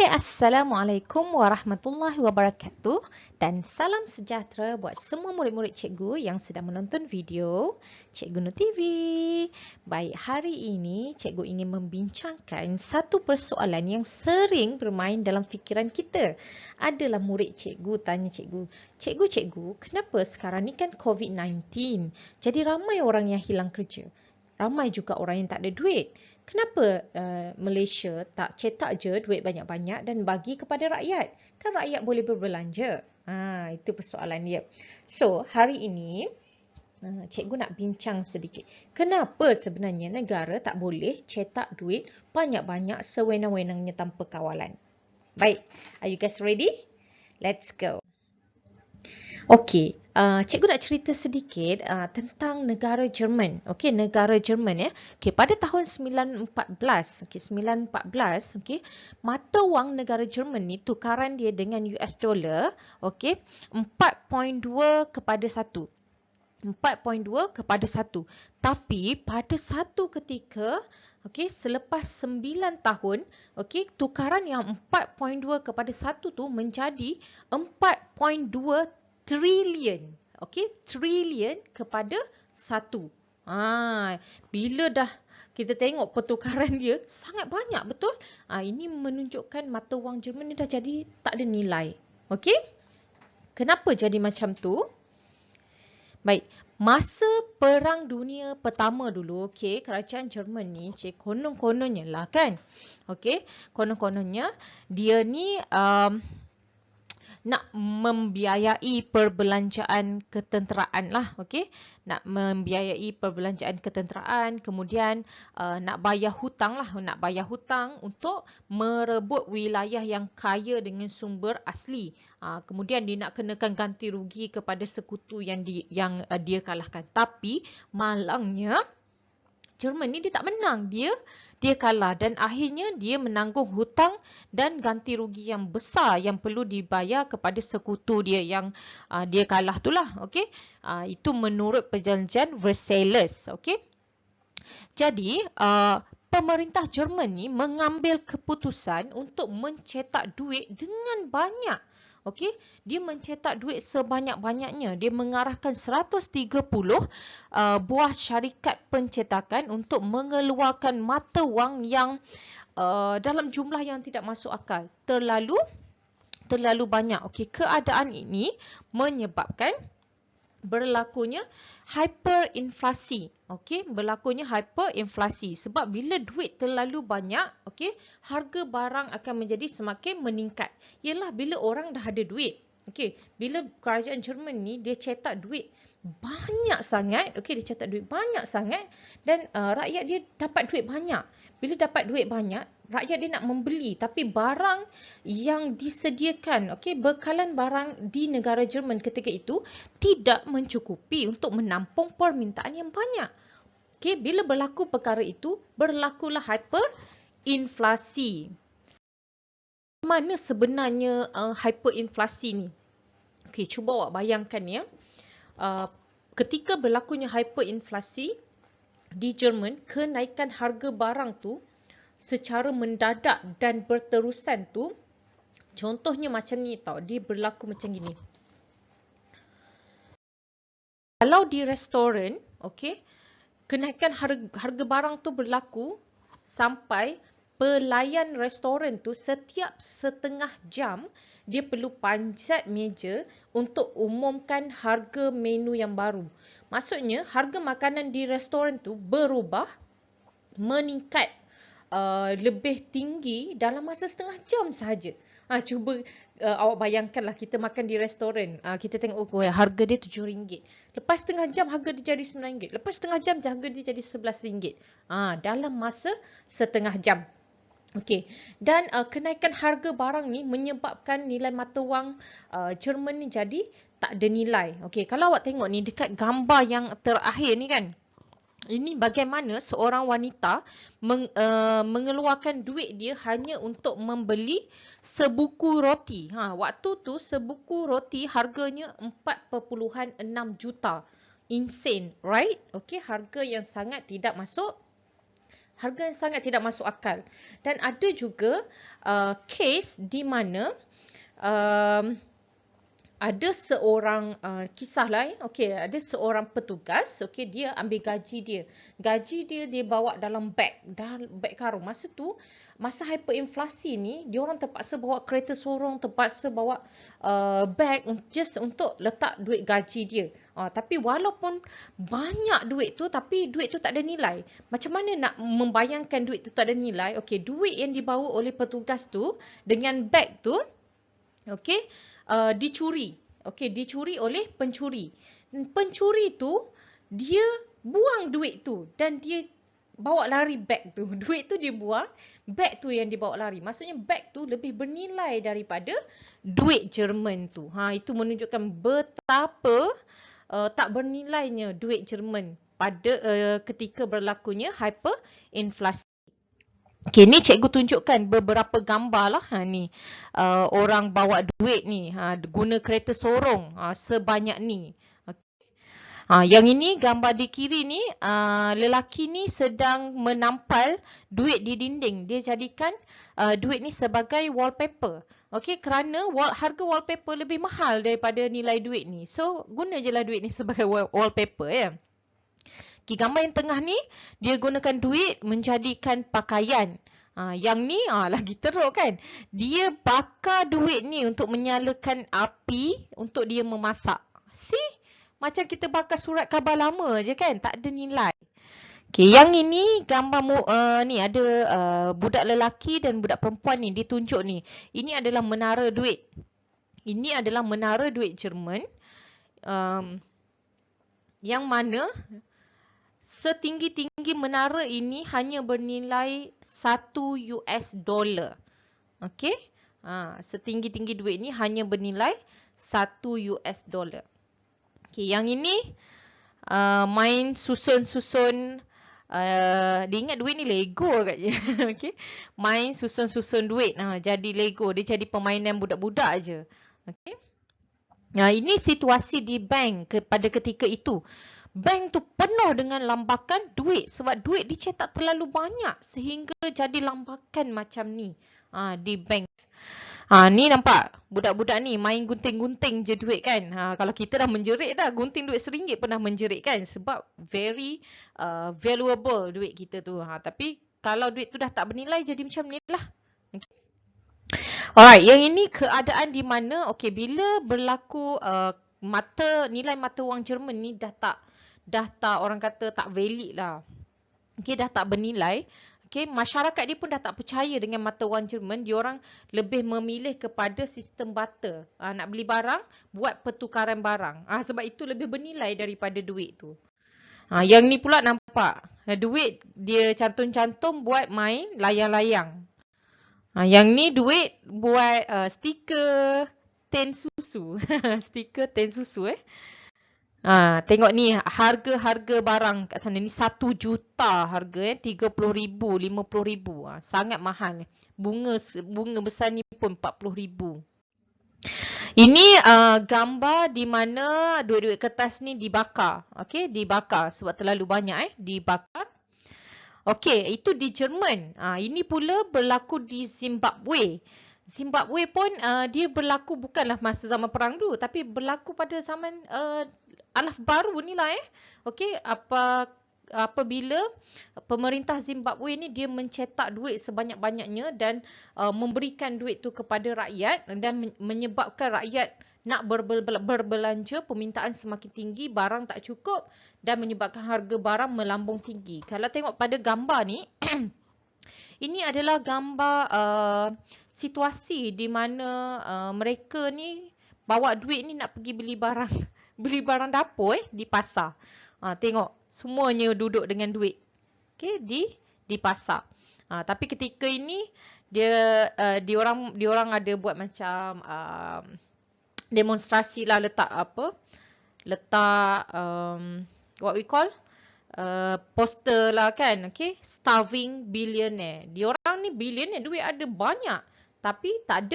Assalamualaikum warahmatullahi wabarakatuh dan salam sejahtera buat semua murid-murid cikgu yang sedang menonton video Cikgu Nur TV. Baik, hari ini cikgu ingin membincangkan satu persoalan yang sering bermain dalam fikiran kita. Adalah murid cikgu tanya cikgu, cikgu, kenapa sekarang ni kan COVID-19? Jadi ramai orang yang hilang kerja. Ramai juga orang yang tak ada duit. Kenapa Malaysia tak cetak je duit banyak-banyak dan bagi kepada rakyat? Kan rakyat boleh berbelanja. Itu persoalan dia. So, hari ini cikgu nak bincang sedikit. Kenapa sebenarnya negara tak boleh cetak duit banyak-banyak sewenang-wenangnya tanpa kawalan? Baik, are you guys ready? Let's go. Okey, cikgu nak cerita sedikit tentang negara Jerman. Okey, negara Jerman ya. Okey, pada tahun 1914, okey, mata wang negara Jerman ni tukaran dia dengan US dollar, okey, 4.2 kepada 1. 4.2 kepada 1. Tapi pada satu ketika, okey, selepas 9 tahun, okey, tukaran yang 4.2 kepada 1 tu menjadi 4.2 trilion. Okey, trilion kepada 1. Bila dah kita tengok pertukaran dia sangat banyak, betul? Ini menunjukkan mata wang Jerman ni dah jadi tak ada nilai. Okey? Kenapa jadi macam tu? Baik, masa Perang Dunia Pertama dulu, okey, kerajaan Jerman ni, konon-kononnya lah kan. Okey, konon-kononnya dia ni nak membiayai perbelanjaan ketenteraan lah, okey. Nak membiayai perbelanjaan ketenteraan, kemudian nak bayar hutang lah, untuk merebut wilayah yang kaya dengan sumber asli. Kemudian dia nak kenakan ganti rugi kepada sekutu yang dia kalahkan. Tapi malangnya Jerman ni dia tak menang, dia kalah dan akhirnya dia menanggung hutang dan ganti rugi yang besar yang perlu dibayar kepada sekutu dia yang dia kalah itulah, okey. Itu menurut perjanjian Versailles, okey. Jadi pemerintah Jerman ni mengambil keputusan untuk mencetak duit dengan banyak. Okey, dia mencetak duit sebanyak-banyaknya. Dia mengarahkan 130 buah syarikat pencetakan untuk mengeluarkan mata wang yang dalam jumlah yang tidak masuk akal. Terlalu banyak. Okey, keadaan ini menyebabkan berlakunya hyperinflasi. Okey, berlakunya hyperinflasi sebab bila duit terlalu banyak, okey, harga barang akan menjadi semakin meningkat. Ialah bila orang dah ada duit. Okey, bila kerajaan Jerman ni dia cetak duit banyak sangat, okey, dia cetak duit banyak sangat dan rakyat dia dapat duit banyak. Bila dapat duit banyak, rakyat dia nak membeli tapi barang yang disediakan, okey, bekalan barang di negara Jerman ketika itu tidak mencukupi untuk menampung permintaan yang banyak. Okey, bila berlaku perkara itu, berlakulah hyperinflasi. Mana sebenarnya hyperinflasi ni? Okey, cuba awak bayangkan ya. Ketika berlakunya hyperinflasi di Jerman, kenaikan harga barang tu secara mendadak dan berterusan tu, contohnya macam ni tau, dia berlaku macam gini. Kalau di restoran, okey, kenaikan harga barang tu berlaku sampai pelayan restoran tu setiap setengah jam dia perlu panjat meja untuk umumkan harga menu yang baru. Maksudnya harga makanan di restoran tu berubah, meningkat lebih tinggi dalam masa setengah jam sahaja. Cuba awak bayangkanlah kita makan di restoran. Kita tengok harga dia RM7. Lepas setengah jam harga dia jadi RM9. Lepas setengah jam harga dia jadi RM11. Dalam masa setengah jam. Okey. Dan kenaikan harga barang ni menyebabkan nilai mata wang Jerman ni jadi tak ada nilai. Okey, kalau awak tengok ni dekat gambar yang terakhir ni kan. Ini bagaimana seorang wanita mengeluarkan duit dia hanya untuk membeli sebuku roti. Waktu tu sebuku roti harganya 4.6 juta. Insane, right? Okey, harga yang sangat tidak masuk Harga yang sangat tidak masuk akal. Dan ada juga kes di mana ada seorang kisahlah okey, ada seorang petugas, okey, dia ambil gaji dia. Gaji dia bawa dalam beg karung. Masa hyperinflasi ni, dia orang terpaksa bawa kereta sorong, terpaksa bawa beg just untuk letak duit gaji dia. Tapi walaupun banyak duit tu, tapi duit tu tak ada nilai. Macam mana nak membayangkan duit tu tak ada nilai? Okey, duit yang dibawa oleh petugas tu dengan beg tu, okey, dicuri. Okey, dicuri oleh pencuri. Pencuri tu dia buang duit tu dan dia bawa lari beg tu. Duit tu dia buang, beg tu yang dibawa lari. Maksudnya beg tu lebih bernilai daripada duit Jerman tu. Itu menunjukkan betapa tak bernilainya duit Jerman pada ketika berlakunya hyperinflasi. Okay, ni cikgu tunjukkan beberapa gambar lah. Ni orang bawa duit ni, guna kereta sorong sebanyak ni. Yang ini gambar di kiri ni, lelaki ni sedang menampal duit di dinding. Dia jadikan duit ni sebagai wallpaper. Okey, kerana harga wallpaper lebih mahal daripada nilai duit ni. So, guna je lah duit ni sebagai wallpaper ya. Okay, gambar yang tengah ni, dia gunakan duit menjadikan pakaian. Yang ni lagi teruk kan. Dia bakar duit ni untuk menyalakan api untuk dia memasak. See? Macam kita bakar surat khabar lama je kan. Tak ada nilai. Okay, yang ini gambar ni ada budak lelaki dan budak perempuan ni ditunjuk ni. Ini adalah menara duit. Ini adalah menara duit Jerman. Yang mana setinggi-tinggi menara ini hanya bernilai $1. Okey? Setinggi-tinggi duit ni hanya bernilai $1. Okey, yang ini main susun-susun. Dia ingat duit ni Lego agaknya. Okey. Main susun-susun duit. Jadi Lego. Dia jadi permainan budak-budak je. Okey. Ini situasi di bank pada ketika itu. Bank tu penuh dengan lambakan duit sebab duit dicetak terlalu banyak sehingga jadi lambakan macam ni di bank. Ni nampak budak-budak ni main gunting-gunting je duit kan. Kalau kita dah menjerit dah, gunting duit RM1 pernah menjerit kan sebab very valuable duit kita tu. Tapi kalau duit tu dah tak bernilai jadi macam ni lah. Okay. Alright, yang ini keadaan di mana bila berlaku nilai mata wang Jerman ni dah tak orang kata tak valid lah. Okay, dah tak bernilai. Okay, masyarakat dia pun dah tak percaya dengan mata wang Jerman. Diorang lebih memilih kepada sistem barter. Nak beli barang, buat pertukaran barang. Sebab itu lebih bernilai daripada duit tu. Yang ni pula nampak. Duit dia cantum-cantum buat main layang-layang. Yang ni duit buat stiker tin susu. Stiker tin susu tengok ni harga-harga barang kat sana ni 1 juta harga RM30,000, RM50,000. Sangat mahal. Bunga besar ni pun RM40,000. Ini gambar di mana duit-duit kertas ni dibakar. Okey, dibakar sebab terlalu banyak dibakar. Okey, itu di Jerman. Ini pula berlaku di Zimbabwe. Zimbabwe pun dia berlaku bukanlah masa zaman perang dulu tapi berlaku pada zaman alaf baru ni lah Okey, apabila pemerintah Zimbabwe ni dia mencetak duit sebanyak-banyaknya dan memberikan duit tu kepada rakyat dan menyebabkan rakyat nak berbelanja, permintaan semakin tinggi, barang tak cukup dan menyebabkan harga barang melambung tinggi. Kalau tengok pada gambar ni ini adalah gambar situasi di mana mereka ni bawa duit ni nak pergi beli barang dapur di pasar. Tengok semuanya duduk dengan duit. Okey, di pasar. Tapi ketika ini diorang ada buat macam demonstrasi lah, letak what we call poster lah kan. Okay, starving billionaire. Diorang ni billionaire, duit ada banyak tapi tak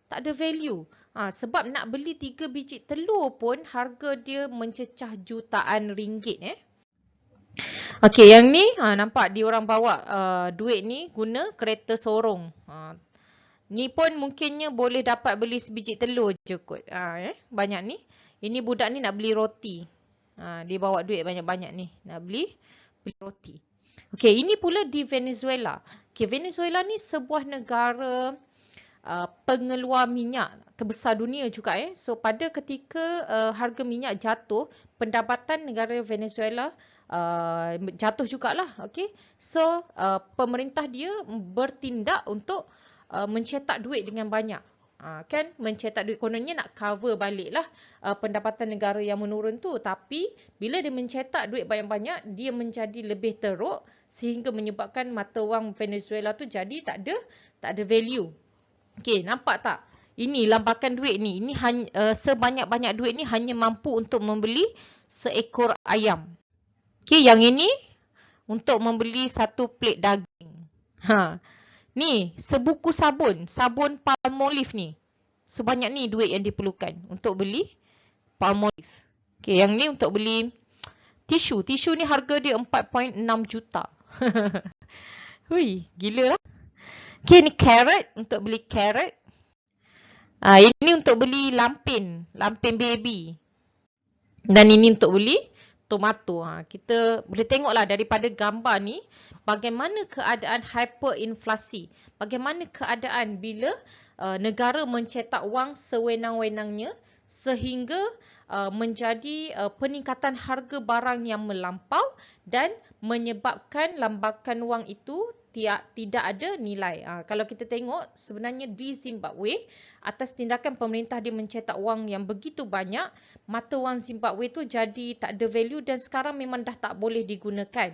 ada value. Sebab nak beli 3 biji telur pun harga dia mencecah jutaan ringgit Okey, yang ni nampak diorang bawa duit ni guna kereta sorong. Ni pun mungkinnya boleh dapat beli sebiji telur je kot. Banyak ni. Ini budak ni nak beli roti. Dia bawa duit banyak-banyak ni. Nak beli roti. Okey, ini pula di Venezuela. Okey, Venezuela ni sebuah negara pengeluar minyak terbesar dunia juga. So, pada ketika harga minyak jatuh, pendapatan negara Venezuela jatuh jugalah. Okay? So, pemerintah dia bertindak untuk mencetak duit dengan banyak. Kan mencetak duit kononnya nak cover balik lah pendapatan negara yang menurun tu. Tapi bila dia mencetak duit banyak-banyak, dia menjadi lebih teruk sehingga menyebabkan mata wang Venezuela tu jadi tak ada value. Okey, nampak tak? Ini lambakan duit ni. Ini sebanyak-banyak duit ni hanya mampu untuk membeli seekor ayam. Okey, yang ini untuk membeli satu plate daging. Ni sebuku sabun Palmolive ni. Sebanyak ni duit yang diperlukan untuk beli Palmolive. Okey, yang ni untuk beli tisu. Tisu ni harga dia 4.6 juta. Hui, gila lah. Okey, ni carrot, untuk beli carrot. Ini untuk beli lampin baby. Dan ini untuk beli tomato. Kita boleh tengoklah daripada gambar ni bagaimana keadaan hyperinflasi. Bagaimana keadaan bila negara mencetak wang sewenang-wenangnya sehingga menjadi peningkatan harga barang yang melampau dan menyebabkan lambakan wang itu tidak ada nilai. Kalau kita tengok sebenarnya di Zimbabwe, atas tindakan pemerintah dia mencetak wang yang begitu banyak, mata wang Zimbabwe tu jadi tak ada value dan sekarang memang dah tak boleh digunakan.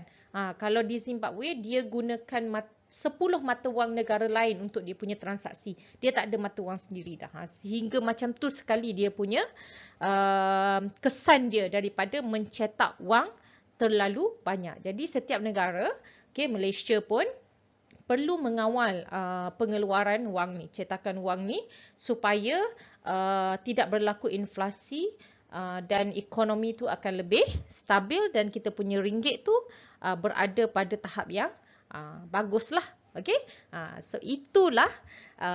Kalau di Zimbabwe dia gunakan 10 mata wang negara lain untuk dia punya transaksi. Dia tak ada mata wang sendiri dah. Sehingga macam tu sekali dia punya kesan dia daripada mencetak wang terlalu banyak. Jadi setiap negara, Malaysia pun perlu mengawal pengeluaran wang ni, cetakan wang ni supaya tidak berlaku inflasi dan ekonomi tu akan lebih stabil dan kita punya ringgit tu berada pada tahap yang baguslah. Okey. So itulah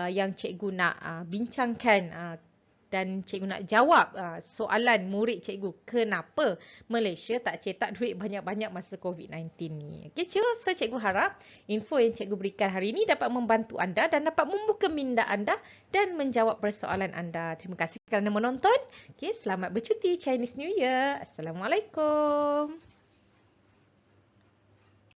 yang cikgu nak bincangkan dan cikgu nak jawab soalan murid cikgu, kenapa Malaysia tak cetak duit banyak-banyak masa COVID-19 ni. Okay, so cikgu harap info yang cikgu berikan hari ini dapat membantu anda dan dapat membuka minda anda dan menjawab persoalan anda. Terima kasih kerana menonton. Okay, selamat bercuti Chinese New Year. Assalamualaikum.